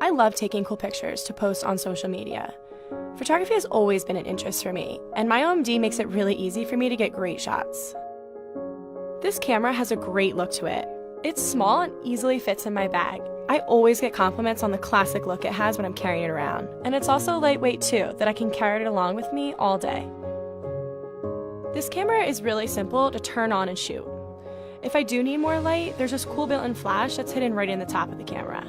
I love taking cool pictures to post on social media. Photography has always been an interest for me, and my OMD makes it really easy for me to get great shots. This camera has a great look to it. It's small and easily fits in my bag. I always get compliments on the classic look it has when I'm carrying it around, and it's also lightweight too, that I can carry it along with me all day. This camera is really simple to turn on and shoot. If I do need more light, there's this cool built-in flash that's hidden right in the top of the camera.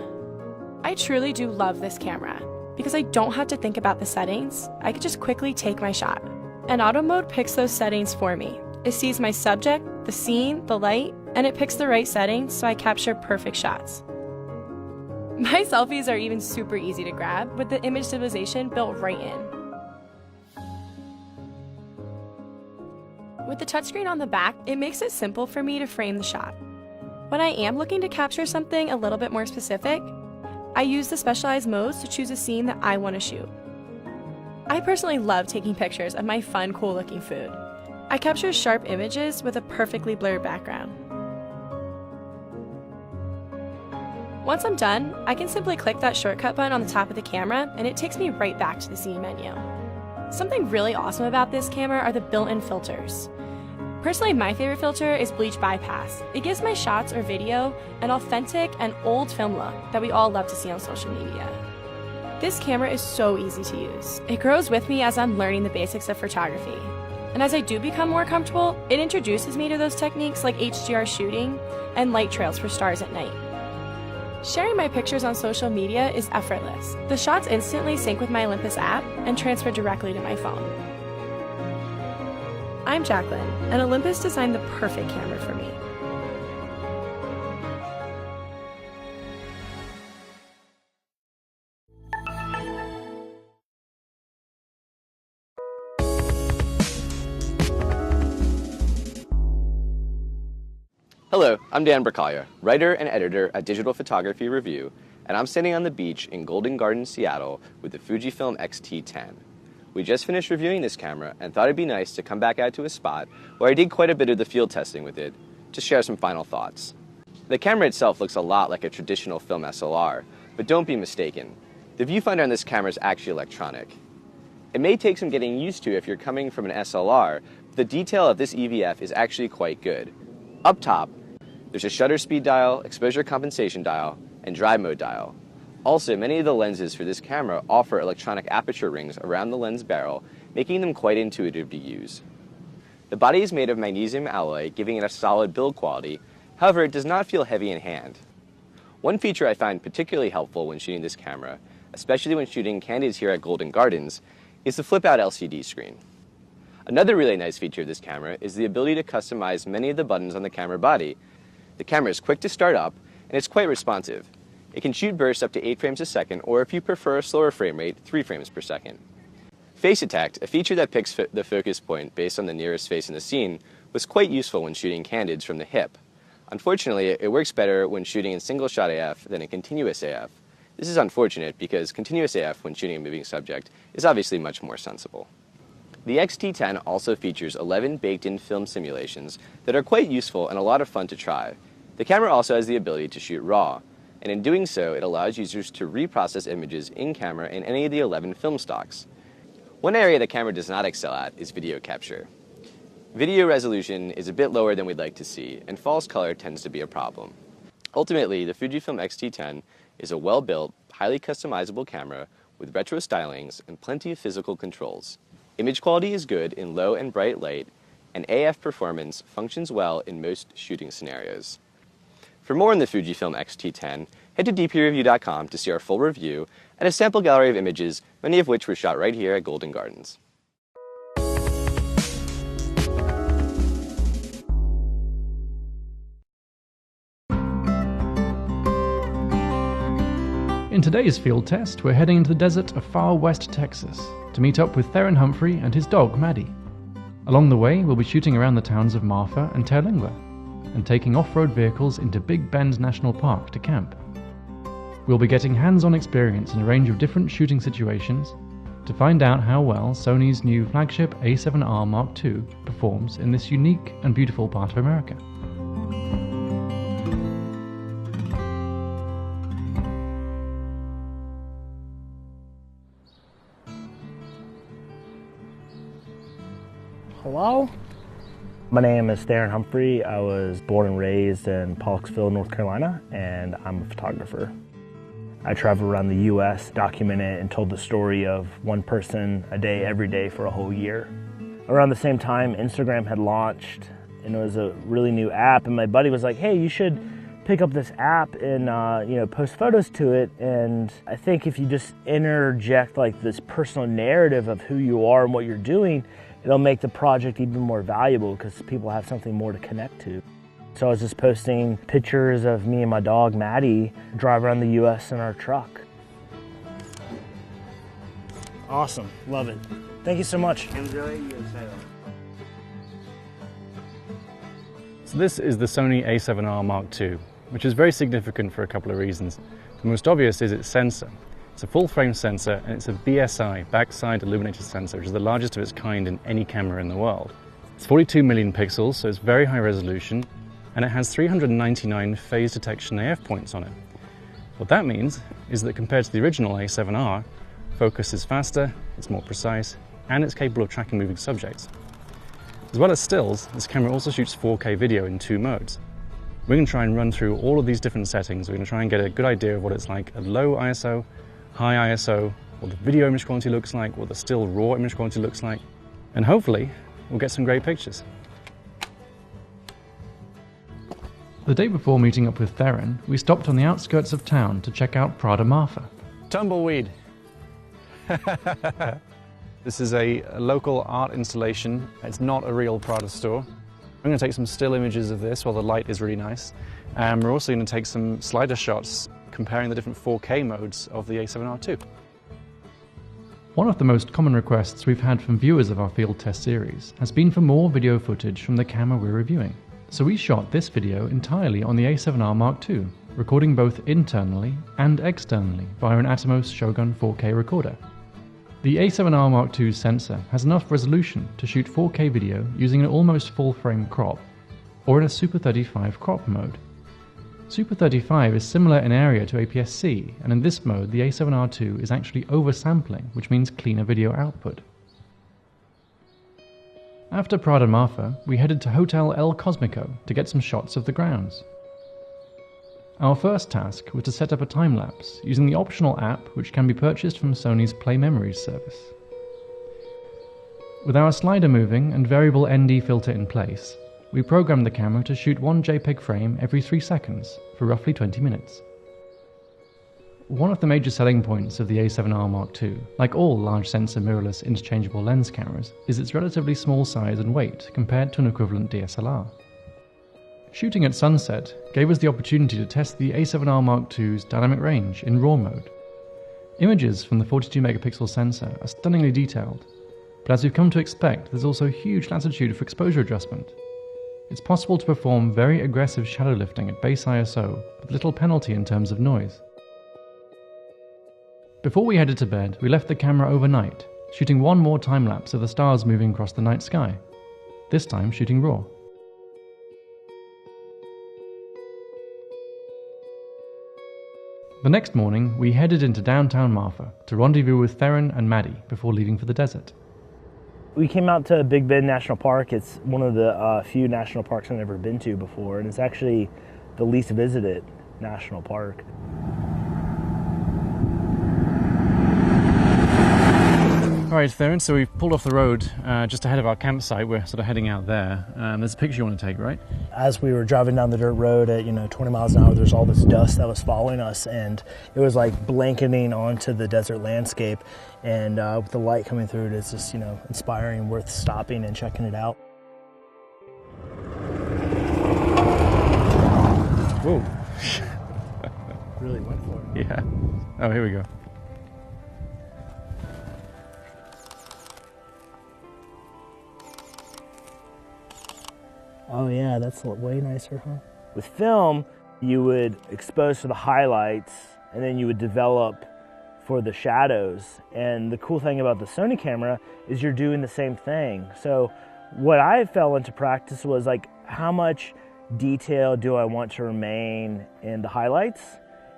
I truly do love this camera, because I don't have to think about the settings. I can just quickly take my shot. And auto mode picks those settings for me. It sees my subject, the scene, the light, and it picks the right settings so I capture perfect shots. My selfies are even super easy to grab with the image stabilization built right in. With the touchscreen on the back, it makes it simple for me to frame the shot. When I am looking to capture something a little bit more specific, I use the specialized modes to choose a scene that I want to shoot. I personally love taking pictures of my fun, cool-looking food. I capture sharp images with a perfectly blurred background. Once I'm done, I can simply click that shortcut button on the top of the camera and it takes me right back to the scene menu. Something really awesome about this camera are the built-in filters. Personally, my favorite filter is Bleach Bypass. It gives my shots or video an authentic and old film look that we all love to see on social media. This camera is so easy to use. It grows with me as I'm learning the basics of photography. And as I do become more comfortable, it introduces me to those techniques like HDR shooting and light trails for stars at night. Sharing my pictures on social media is effortless. The shots instantly sync with my Olympus app and transfer directly to my phone. I'm Jacqueline, and Olympus designed the perfect camera for me. Hello, I'm Dan Bracaglia, writer and editor at Digital Photography Review, and I'm standing on the beach in Golden Gardens, Seattle with the Fujifilm X-T10. We just finished reviewing this camera and thought it'd be nice to come back out to a spot where I did quite a bit of the field testing with it to share some final thoughts. The camera itself looks a lot like a traditional film SLR, but don't be mistaken. The viewfinder on this camera is actually electronic. It may take some getting used to if you're coming from an SLR, but the detail of this EVF is actually quite good. Up top, there's a shutter speed dial, exposure compensation dial, and dry mode dial. Also, many of the lenses for this camera offer electronic aperture rings around the lens barrel, making them quite intuitive to use. The body is made of magnesium alloy, giving it a solid build quality. However, it does not feel heavy in hand. One feature I find particularly helpful when shooting this camera, especially when shooting candids here at Golden Gardens, is the flip-out LCD screen. Another really nice feature of this camera is the ability to customize many of the buttons on the camera body. The camera is quick to start up, and it's quite responsive. It can shoot bursts up to 8 frames a second, or if you prefer a slower frame rate, 3 frames per second. Face Detect, a feature that picks the focus point based on the nearest face in the scene, was quite useful when shooting candids from the hip. Unfortunately, it works better when shooting in single shot AF than in continuous AF. This is unfortunate because continuous AF when shooting a moving subject is obviously much more sensible. The X-T10 also features 11 baked-in film simulations that are quite useful and a lot of fun to try. The camera also has the ability to shoot RAW, and in doing so, it allows users to reprocess images in-camera in any of the 11 film stocks. One area the camera does not excel at is video capture. Video resolution is a bit lower than we'd like to see, and false color tends to be a problem. Ultimately, the Fujifilm X-T10 is a well-built, highly customizable camera with retro stylings and plenty of physical controls. Image quality is good in low and bright light, and AF performance functions well in most shooting scenarios. For more on the Fujifilm X-T10, head to dpreview.com to see our full review and a sample gallery of images, many of which were shot right here at Golden Gardens. In today's field test, we're heading into the desert of far west Texas to meet up with Theron Humphrey and his dog, Maddie. Along the way, we'll be shooting around the towns of Marfa and Terlingua, and taking off-road vehicles into Big Bend National Park to camp. We'll be getting hands-on experience in a range of different shooting situations to find out how well Sony's new flagship A7R Mark II performs in this unique and beautiful part of America. Hello? My name is Theron Humphrey. I was born and raised in Pollocksville, North Carolina, and I'm a photographer. I traveled around the U.S., documented and told the story of one person a day, every day for a whole year. Around the same time, Instagram had launched, and it was a really new app, and my buddy was like, hey, you should pick up this app and post photos to it. And I think if you just interject like this personal narrative of who you are and what you're doing, it'll make the project even more valuable because people have something more to connect to. So I was just posting pictures of me and my dog, Maddie, drive around the US in our truck. Awesome, love it. Thank you so much. Enjoy yourself. So this is the Sony a7R Mark II, which is very significant for a couple of reasons. The most obvious is its sensor. It's a full-frame sensor, and it's a BSI, backside illuminated sensor, which is the largest of its kind in any camera in the world. It's 42 million pixels, so it's very high resolution, and it has 399 phase detection AF points on it. What that means is that compared to the original A7R, focus is faster, it's more precise, and it's capable of tracking moving subjects. As well as stills, this camera also shoots 4K video in 2 modes. We're going to try and run through all of these different settings. We're going to try and get a good idea of what it's like at low ISO, high ISO, what the video image quality looks like, what the still raw image quality looks like, and hopefully we'll get some great pictures. The day before meeting up with Theron, we stopped on the outskirts of town to check out Prada Marfa. Tumbleweed. This is a local art installation. It's not a real Prada store. I'm going to take some still images of this while the light is really nice. And we're also going to take some slider shots comparing the different 4K modes of the A7R II. One of the most common requests we've had from viewers of our field test series has been for more video footage from the camera we're reviewing. So we shot this video entirely on the A7R Mark II, recording both internally and externally via an Atomos Shogun 4K recorder. The A7R Mark II sensor has enough resolution to shoot 4K video using an almost full-frame crop, or in a Super 35 crop mode. Super 35 is similar in area to APS-C, and in this mode the A7R II is actually oversampling, which means cleaner video output. After Prada Marfa, we headed to Hotel El Cosmico to get some shots of the grounds. Our first task was to set up a time-lapse using the optional app which can be purchased from Sony's Play Memories service. With our slider moving and variable ND filter in place, we programmed the camera to shoot one JPEG frame every 3 seconds for roughly 20 minutes. One of the major selling points of the A7R Mark II, like all large sensor mirrorless interchangeable lens cameras, is its relatively small size and weight compared to an equivalent DSLR. Shooting at sunset gave us the opportunity to test the A7R Mark II's dynamic range in RAW mode. Images from the 42 megapixel sensor are stunningly detailed, but as we've come to expect, there's also huge latitude for exposure adjustment. It's possible to perform very aggressive shadow lifting at base ISO with little penalty in terms of noise. Before we headed to bed, we left the camera overnight, shooting one more time-lapse of the stars moving across the night sky, this time shooting RAW. The next morning, we headed into downtown Marfa to rendezvous with Theron and Maddie before leaving for the desert. We came out to Big Bend National Park. It's one of the few national parks I've never been to before, and it's actually the least visited national park. All right, Theron, so we've pulled off the road just ahead of our campsite. We're sort of heading out there. There's a picture you want to take, right? As we were driving down the dirt road at 20 miles an hour, there's all this dust that was following us, and it was like blanketing onto the desert landscape. And with the light coming through, it's just inspiring, worth stopping and checking it out. Whoa! Really went for it. Yeah. Oh, here we go. Oh yeah, that's way nicer, huh? With film, you would expose for the highlights, and then you would develop for the shadows. And the cool thing about the Sony camera is you're doing the same thing. So what I fell into practice was like, how much detail do I want to remain in the highlights?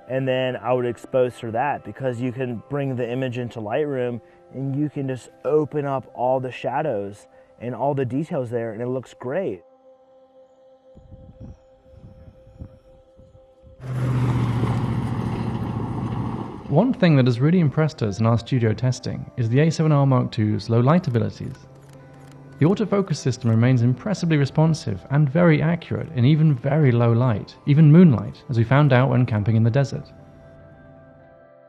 And then I would expose for that, because you can bring the image into Lightroom and you can just open up all the shadows and all the details there, and it looks great. One thing that has really impressed us in our studio testing is the A7R Mark II's low light abilities. The autofocus system remains impressively responsive and very accurate in even very low light, even moonlight, as we found out when camping in the desert.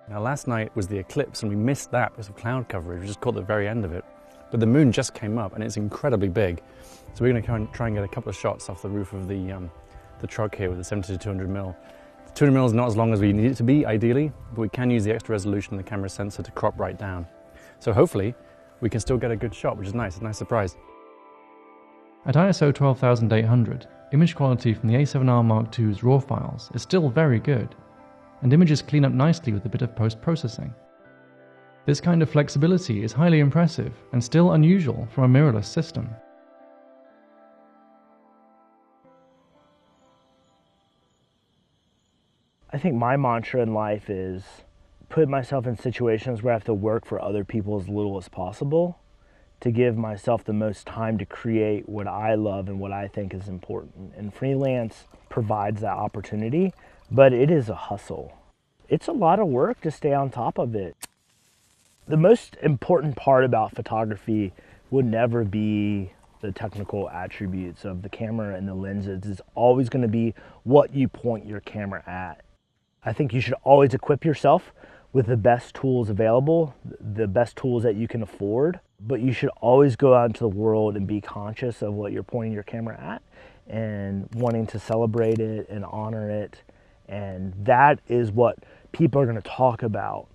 Now last night was the eclipse and we missed that because of cloud coverage. We just caught the very end of it. But the moon just came up and it's incredibly big. So we're going to try and get a couple of shots off the roof of the truck here with the 70-200mm. 200mm is not as long as we need it to be, ideally, but we can use the extra resolution in the camera sensor to crop right down. So hopefully we can still get a good shot, which is nice, a nice surprise. At ISO 12800, image quality from the A7R Mark II's RAW files is still very good, and images clean up nicely with a bit of post-processing. This kind of flexibility is highly impressive and still unusual from a mirrorless system. I think my mantra in life is put myself in situations where I have to work for other people as little as possible to give myself the most time to create what I love and what I think is important. And freelance provides that opportunity, but it is a hustle. It's a lot of work to stay on top of it. The most important part about photography would never be the technical attributes of the camera and the lenses. It's always going to be what you point your camera at. I think you should always equip yourself with the best tools available, the best tools that you can afford, but you should always go out into the world and be conscious of what you're pointing your camera at and wanting to celebrate it and honor it. And that is what people are going to talk about.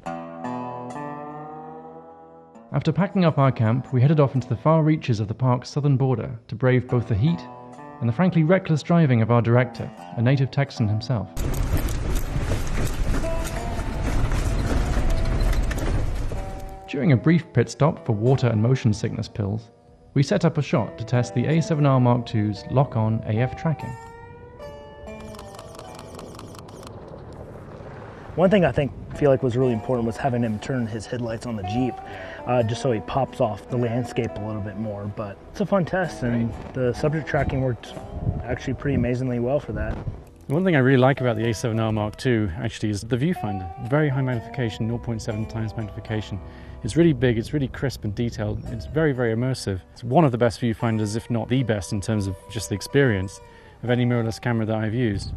After packing up our camp, we headed off into the far reaches of the park's southern border to brave both the heat and the frankly reckless driving of our director, a native Texan himself. During a brief pit stop for water and motion sickness pills, we set up a shot to test the A7R Mark II's lock-on AF tracking. One thing I feel like was really important was having him turn his headlights on the Jeep, just so he pops off the landscape a little bit more. But it's a fun test, and the subject tracking worked actually pretty amazingly well for that. One thing I really like about the A7R Mark II actually is the viewfinder. Very high magnification, 0.7 times magnification. It's really big, it's really crisp and detailed. It's very, very immersive. It's one of the best viewfinders, if not the best, in terms of just the experience of any mirrorless camera that I've used.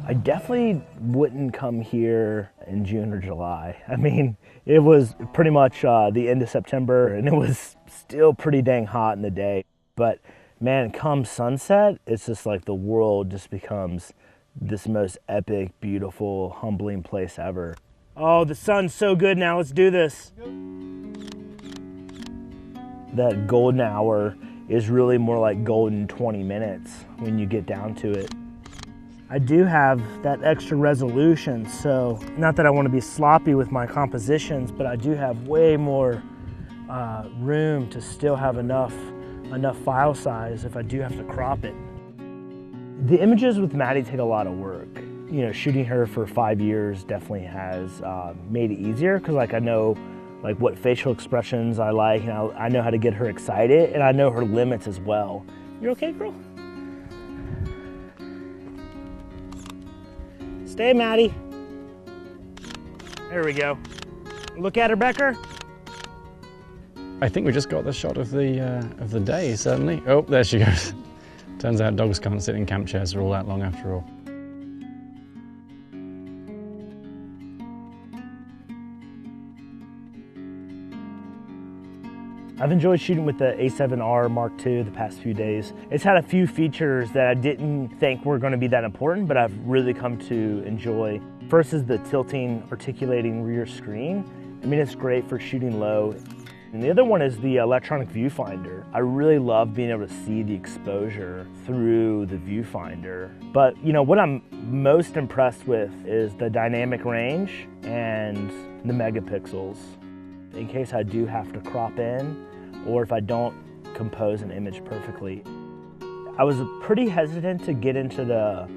I definitely wouldn't come here in June or July. I mean, it was pretty much the end of September and it was still pretty dang hot in the day. But man, come sunset, it's just like the world just becomes this most epic, beautiful, humbling place ever. Oh, the sun's so good now, let's do this. That golden hour is really more like golden 20 minutes when you get down to it. I do have that extra resolution, so not that I want to be sloppy with my compositions, but I do have way more room to still have enough file size if I do have to crop it. The images with Maddie take a lot of work. You know, shooting her for 5 years definitely has made it easier because I know what facial expressions I like, and I know how to get her excited, and I know her limits as well. You okay, girl? Stay, Maddie. There we go. Look at her, Becker. I think we just got the shot of the day, certainly. Oh, there she goes. Turns out dogs can't sit in camp chairs for all that long after all. I've enjoyed shooting with the A7R Mark II the past few days. It's had a few features that I didn't think were going to be that important, but I've really come to enjoy. First is the tilting, articulating rear screen. I mean, it's great for shooting low. And the other one is the electronic viewfinder. I really love being able to see the exposure through the viewfinder. But you know, what I'm most impressed with is the dynamic range and the megapixels. In case I do have to crop in, or if I don't compose an image perfectly. I was pretty hesitant to get into the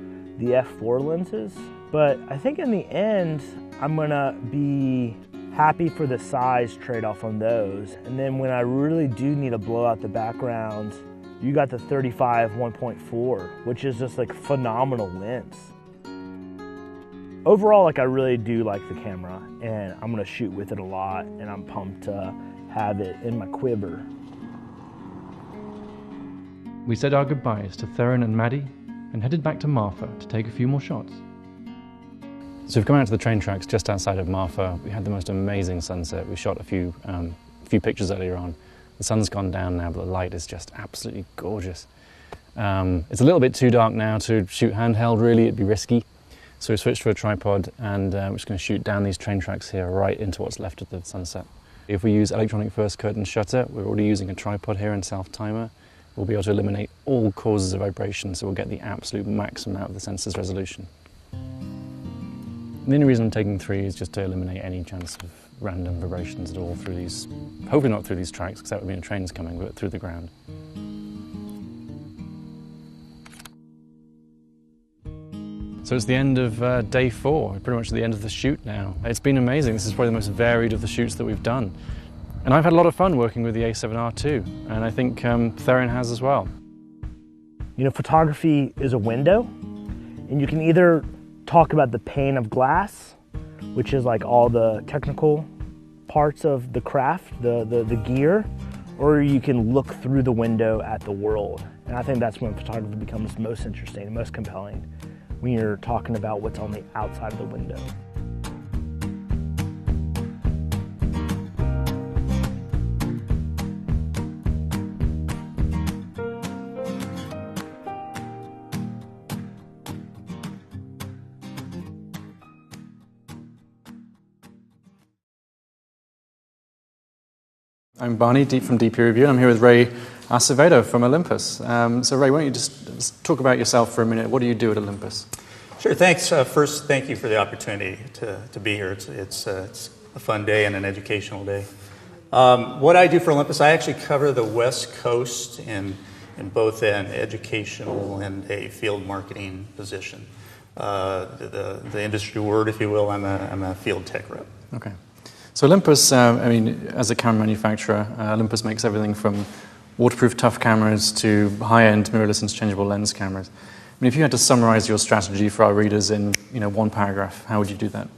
f4 lenses, but I think in the end, I'm gonna be Happy for the size trade-off on those. And then when I really do need to blow out the background, you got the 35 1.4, which is just like phenomenal lens. Overall, like I really do like the camera, and I'm gonna shoot with it a lot, and I'm pumped to have it in my quiver. We said our goodbyes to Theron and Maddie and headed back to Marfa to take a few more shots. So we've come out to the train tracks just outside of Marfa. We had the most amazing sunset. We shot a few pictures earlier on. The sun's gone down now, but the light is just absolutely gorgeous. It's a little bit too dark now to shoot handheld, really. It'd be risky. So we switched to a tripod, and we're just going to shoot down these train tracks here right into what's left of the sunset. If we use electronic first curtain shutter, we're already using a tripod here and self-timer. We'll be able to eliminate all causes of vibration, so we'll get the absolute maximum out of the sensor's resolution. And the only reason I'm taking 3 is just to eliminate any chance of random vibrations at all through these, hopefully not through these tracks, because that would mean a train's coming, but through the ground. So it's the end of day 4, pretty much the end of the shoot now. It's been amazing. This is probably the most varied of the shoots that we've done. And I've had a lot of fun working with the A7R too, and I think Theron has as well. You know, photography is a window, and you can either talk about the pane of glass, which is like all the technical parts of the craft, the gear, or you can look through the window at the world. And I think that's when photography becomes most interesting and most compelling, when you're talking about what's on the outside of the window. I'm Barney, from DP Review, and I'm here with Ray Acevedo from Olympus. So Ray, why don't you just talk about yourself for a minute? What do you do at Olympus? Sure, thanks. First, thank you for the opportunity to be here. It's a fun day and an educational day. What I do for Olympus, I actually cover the West Coast in both an educational and a field marketing position. The industry word, if you will, I'm a field tech rep. Okay. So Olympus, I mean, as a camera manufacturer, Olympus makes everything from waterproof tough cameras to high-end mirrorless interchangeable lens cameras. I mean, if you had to summarize your strategy for our readers in, one paragraph, how would you do that?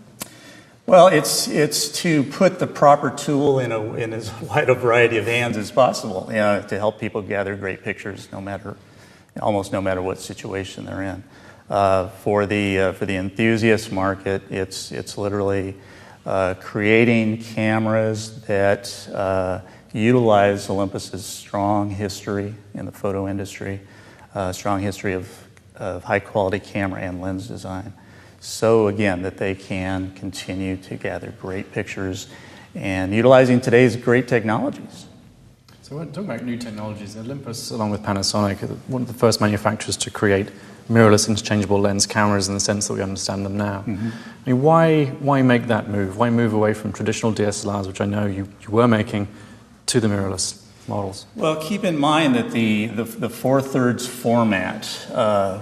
Well, it's to put the proper tool in as wide a variety of hands as possible, to help people gather great pictures, almost no matter what situation they're in. For the enthusiast market, it's literally creating cameras that utilize Olympus's strong history in the photo industry, strong history of high-quality camera and lens design, so again that they can continue to gather great pictures and utilizing today's great technologies. So we're talking about new technologies. Olympus, along with Panasonic, are one of the first manufacturers to create mirrorless interchangeable lens cameras in the sense that we understand them now. Mm-hmm. I mean, why make that move? Why move away from traditional DSLRs, which I know you were making, to the mirrorless models? Well, keep in mind that the 4/3 format,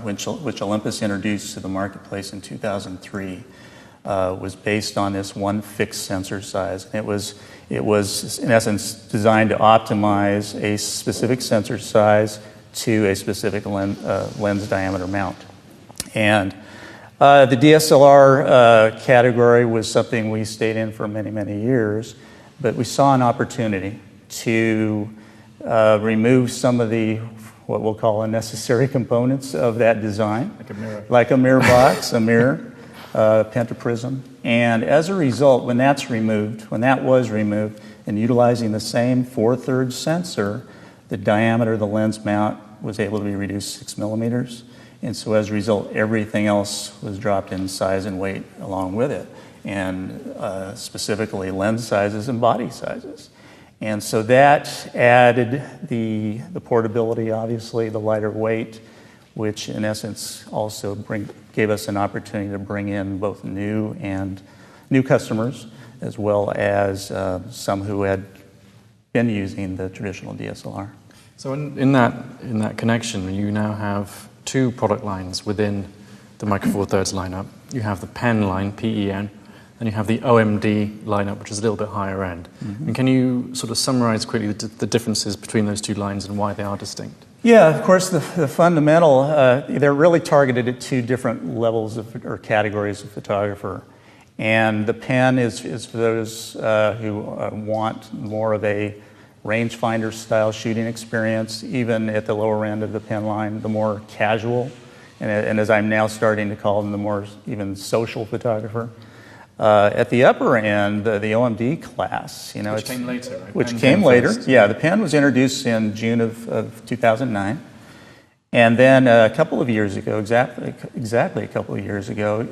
which Olympus introduced to the marketplace in 2003, was based on this one fixed sensor size. And it was in essence designed to optimize a specific sensor size to a specific lens diameter mount. And the DSLR category was something we stayed in for many, many years, but we saw an opportunity to remove some of the, what we'll call unnecessary components of that design. Like a mirror. Like a mirror box, a mirror, pentaprism. And as a result, when that was removed, and utilizing the same 4/3 sensor, the diameter of the lens mount was able to be reduced 6 millimeters. And so as a result, everything else was dropped in size and weight along with it, and specifically lens sizes and body sizes. And so that added the portability, obviously, the lighter weight, which in essence also gave us an opportunity to bring in both new customers, as well as some who had been using the traditional DSLR. So in that connection, you now have 2 product lines within the Micro Four Thirds lineup. You have the Pen line, PEN, then you have the OMD lineup, which is a little bit higher end. And can you sort of summarize quickly the differences between those two lines and why they are distinct? Yeah, of course, the fundamental, they're really targeted at two different levels or categories of photographer. And the pen is for those who want more of a rangefinder style shooting experience, even at the lower end of the pen line, the more casual, and as I'm now starting to call them, the more even social photographer. At the upper end, the OMD class, Which came later, right? Which Pen came later. first. Yeah, the pen was introduced in June of 2009. And then a couple of years ago, exactly a couple of years ago,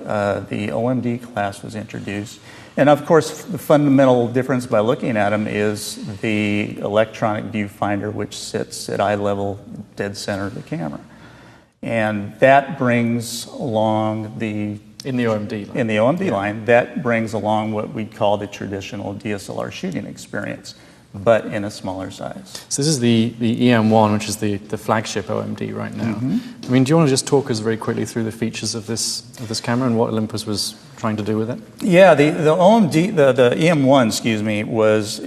the OMD class was introduced. And of course, the fundamental difference by looking at them is the electronic viewfinder, which sits at eye level, dead center of the camera. And that brings along In the OMD line. in the OMD line, that brings along what we'd call the traditional DSLR shooting experience, but in a smaller size. So this is the EM1, which is the flagship OMD right now. I mean, do you want to just talk us very quickly through the features of this camera and what Olympus was trying to do with it? Yeah, the OMD, the EM1, excuse me, was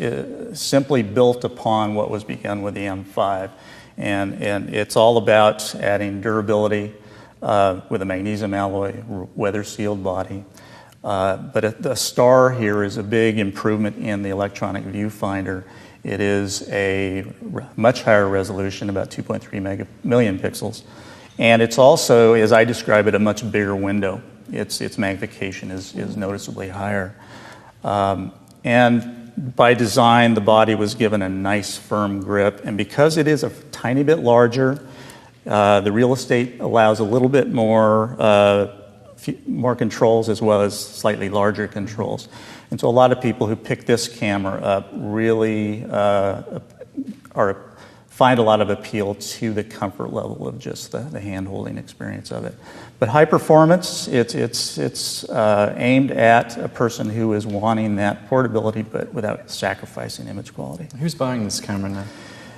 simply built upon what was begun with the M5. And it's all about adding durability with a magnesium alloy, weather-sealed body. But the star here is a big improvement in the electronic viewfinder. It is a much higher resolution, about 2.3 million pixels. And it's also, as I describe it, a much bigger window. Its magnification is noticeably higher. And by design, the body was given a nice firm grip. And because it is a tiny bit larger, the real estate allows a little bit more controls as well as slightly larger controls. And so a lot of people who pick this camera up really find a lot of appeal to the comfort level of just the hand-holding experience of it. But high performance, it's aimed at a person who is wanting that portability but without sacrificing image quality. Who's buying this camera now?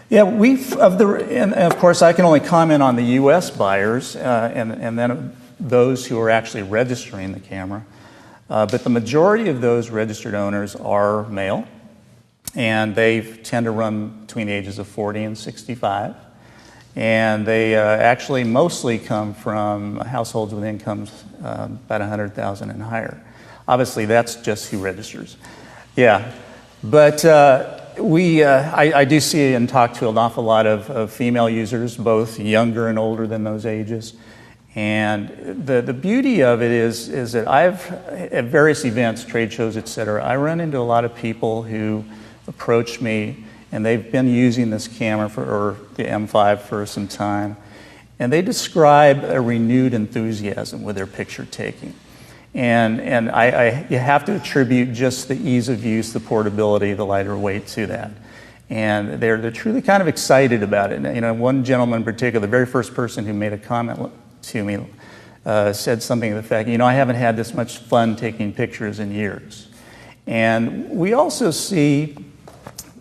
Yeah, and of course I can only comment on the U.S. buyers and then those who are actually registering the camera. But the majority of those registered owners are male, and they tend to run between the ages of 40 and 65. And they actually mostly come from households with incomes about $100,000 and higher. Obviously, that's just who registers. Yeah, but I do see and talk to an awful lot of female users, both younger and older than those ages. And the beauty of it is that at various events, trade shows, et cetera, I run into a lot of people who approach me, and they've been using this camera or the M5 for some time, and they describe a renewed enthusiasm with their picture taking. And you have to attribute just the ease of use, the portability, the lighter weight to that. And they're truly kind of excited about it. And, one gentleman in particular, the very first person who made a comment to me, said something to the fact, I haven't had this much fun taking pictures in years. And we also see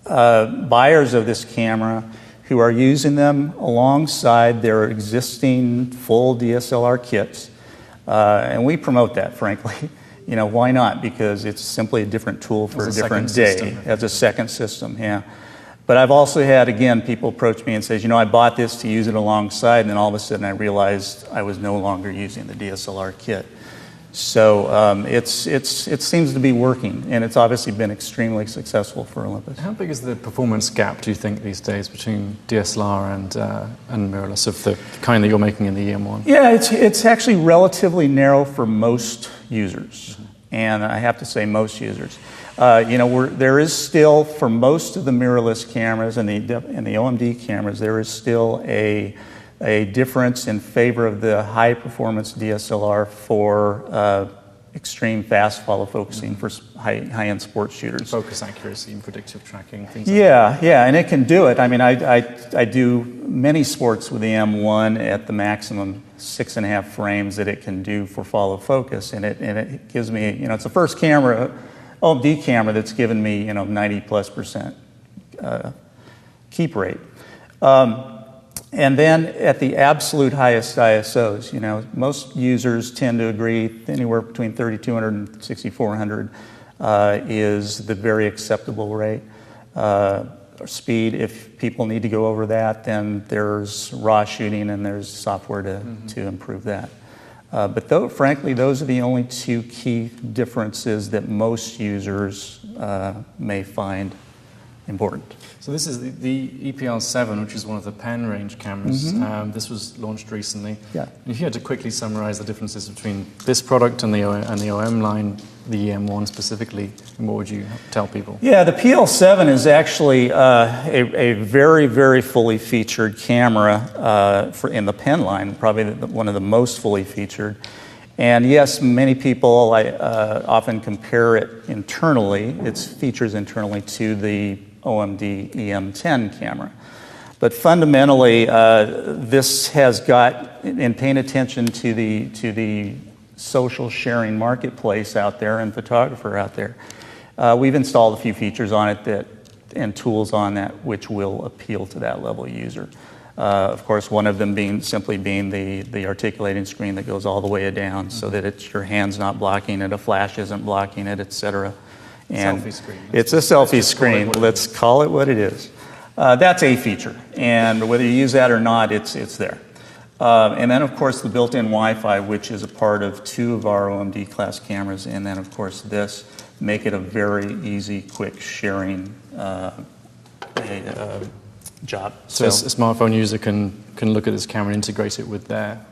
buyers of this camera who are using them alongside their existing full DSLR kits. And we promote that, frankly. Why not? Because it's simply a different tool for a different day. As a second system, yeah. But I've also had, again, people approach me and say, I bought this to use it alongside, and then all of a sudden I realized I was no longer using the DSLR kit. So it seems to be working, and it's obviously been extremely successful for Olympus. How big is the performance gap, do you think, these days between DSLR and mirrorless of the kind that you're making in the EM1? Yeah, it's actually relatively narrow for most users, and I have to say most users. There is still, for most of the mirrorless cameras and the OMD cameras, there is still a difference in favor of the high-performance DSLR for extreme fast follow focusing for high-end sports shooters. Focus accuracy and predictive tracking, things like that. Yeah, and it can do it. I mean, I do many sports with the M1 at the maximum 6.5 frames that it can do for follow focus, and it gives me, it's the first OMD camera that's given me, 90+% keep rate. And then at the absolute highest ISOs, you know, most users tend to agree anywhere between 3200 and 6400 is the very acceptable rate. Or speed, if people need to go over that, then there's raw shooting and there's software to improve that. But frankly, those are the only two key differences that most users may find important. So this is the EPL7, which is one of the pen range cameras. This was launched recently. Yeah. If you had to quickly summarize the differences between this product and the OM line, the EM1 specifically, what would you tell people? Yeah, the PL7 is actually a very, very fully featured camera in the pen line, probably one of the most fully featured. And yes, many people often compare it internally, its features internally, to the OMD EM10 camera. But fundamentally, this has got, in paying attention to the social sharing marketplace out there and photographer out there, we've installed a few features on it and tools on that which will appeal to that level user. Of course, one of them simply being the articulating screen that goes all the way down so that your hand's not blocking it, a flash isn't blocking it, etc. And selfie screen. It's a selfie screen. Let's call it what it is. That's a feature, and whether you use that or not, it's there. And then, of course, the built-in Wi-Fi, which is a part of two of our OMD class cameras, and then, of course, this make it a very easy, quick sharing job. So a smartphone user can look at this camera and integrate it with their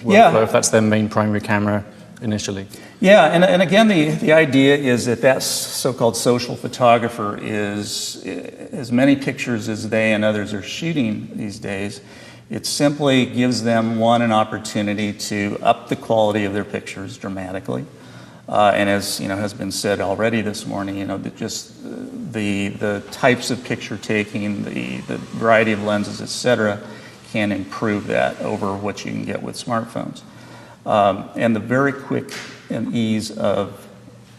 workflow if that's their main primary camera initially. Yeah, and again, the idea is that so-called social photographer is as many pictures as they and others are shooting these days. It simply gives them, an opportunity to up the quality of their pictures dramatically. And as you know, has been said already this morning, you know, just the types of picture taking, the variety of lenses, etc., can improve that over what you can get with smartphones. And the very quick and ease of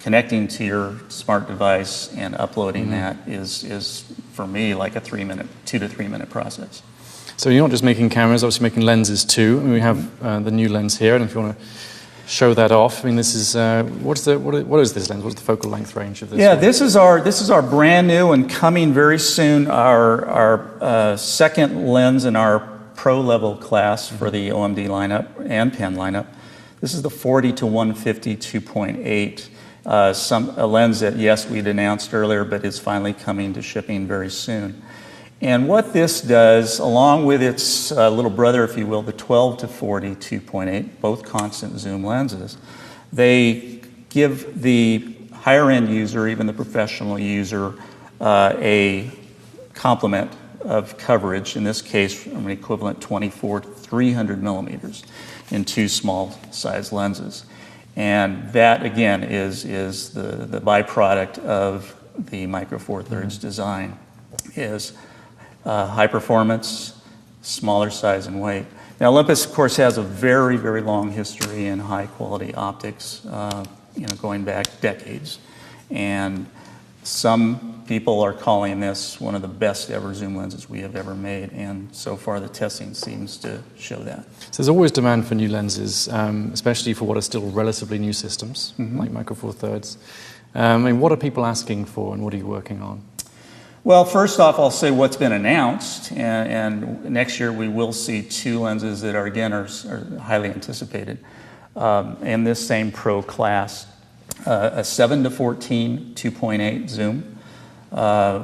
connecting to your smart device and uploading that is for me like a 2 to 3 minute process. So you're not just making cameras, obviously making lenses too. I mean, we have the new lens here, and if you want to show that off, I mean, this is what is this lens? What's the focal length range of this? Yeah, this is our brand new and coming very soon our second lens in our pro level class for the OMD lineup and pen lineup. This is the 40 to 150 2.8, a lens that yes we'd announced earlier, but is finally coming to shipping very soon. And what this does, along with its little brother, if you will, the 12 to 40 2.8, both constant zoom lenses, they give the higher end user, even the professional user, a complement of coverage, in this case an equivalent 24 to 300 millimeters in two small size lenses. And that again is the byproduct of the Micro Four Thirds design, is high performance, smaller size and weight. Now Olympus of course has a very, very long history in high quality optics, going back decades. And some people are calling this one of the best ever zoom lenses we have ever made, and so far the testing seems to show that. So there's always demand for new lenses, especially for what are still relatively new systems, like Micro Four Thirds. I mean, what are people asking for, and what are you working on? Well, first off, I'll say what's been announced, and next year we will see two lenses that are highly anticipated in this same pro class. A 7 to 14 2.8 zoom,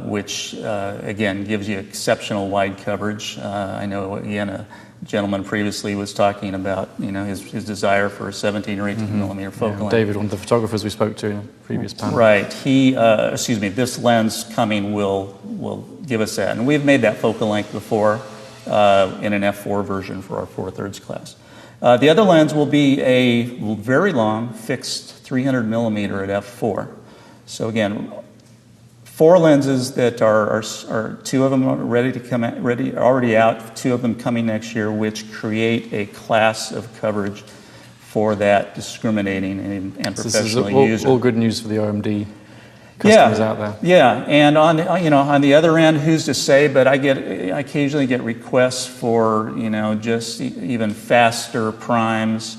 which again gives you exceptional wide coverage. I know again a gentleman previously was talking about his desire for a 17 or 18 millimeter focal length. David, one of the photographers we spoke to in a previous panel. Right. This lens coming will give us that, and we've made that focal length before in an f4 version for our 4/3 class. The other lens will be a very long fixed 300 millimeter at f4. So again, 4 lenses that are 2 of them are already out, 2 of them coming next year, which create a class of coverage for that discriminating and professional user. All good news for the OMD customers out there. Yeah, and on the other end, who's to say? But I occasionally get requests for just even faster primes.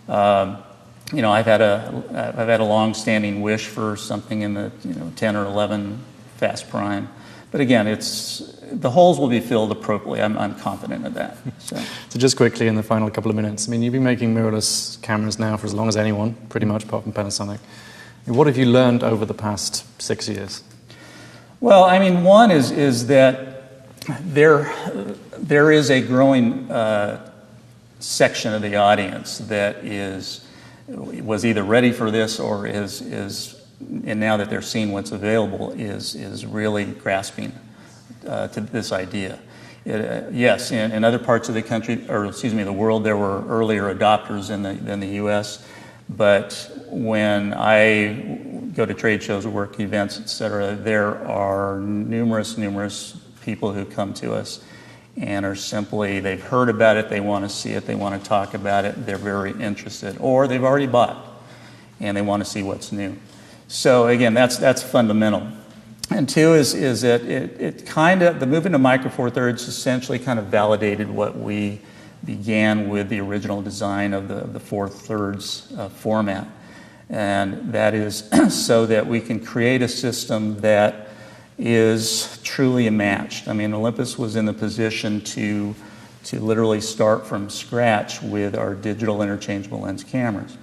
I've had a long-standing wish for something in the 10 or 11 fast prime. But again, the holes will be filled appropriately. I'm confident of that. So just quickly in the final couple of minutes, I mean, you've been making mirrorless cameras now for as long as anyone, pretty much, apart from Panasonic. What have you learned over the past 6 years? Well, I mean, one is that there is a growing section of the audience that was either ready for this or and now that they're seeing what's available, is really grasping to this idea. Yes, in other parts of the country, or excuse me, the world, there were earlier adopters than the U.S., but when I go to trade shows or work events, etc., there are numerous people who come to us and are simply, they've heard about it, they want to see it, they want to talk about it, they're very interested, or they've already bought and they want to see what's new. So again, that's fundamental. And two is that it kind of, the movement to Micro Four Thirds essentially kind of validated what we began with the original design of the 4/3 format. And that is so that we can create a system that is truly matched. I mean, Olympus was in the position to literally start from scratch with our digital interchangeable lens cameras.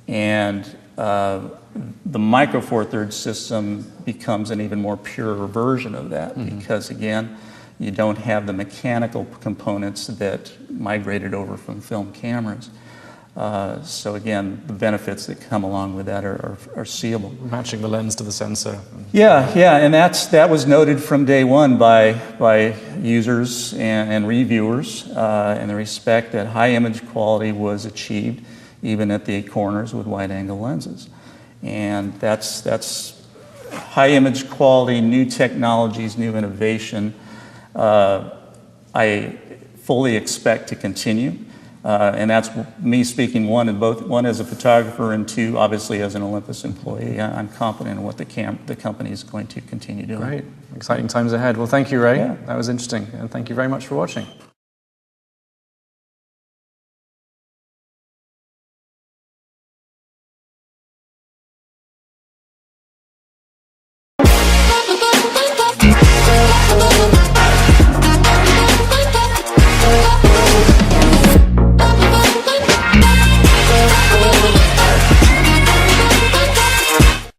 And the Micro Four Thirds system becomes an even more pure version of that because, again, you don't have the mechanical components that migrated over from film cameras. So again, the benefits that come along with that are seeable. Matching the lens to the sensor. Yeah, and that was noted from day one by users and reviewers, and the respect that high image quality was achieved even at the corners with wide-angle lenses. And that's high image quality, new technologies, new innovation. I fully expect to continue. And that's me speaking one as a photographer and two, obviously, as an Olympus employee. I'm confident in what the company is going to continue doing. Great. Exciting times ahead. Well, thank you, Ray. Yeah. That was interesting. And thank you very much for watching.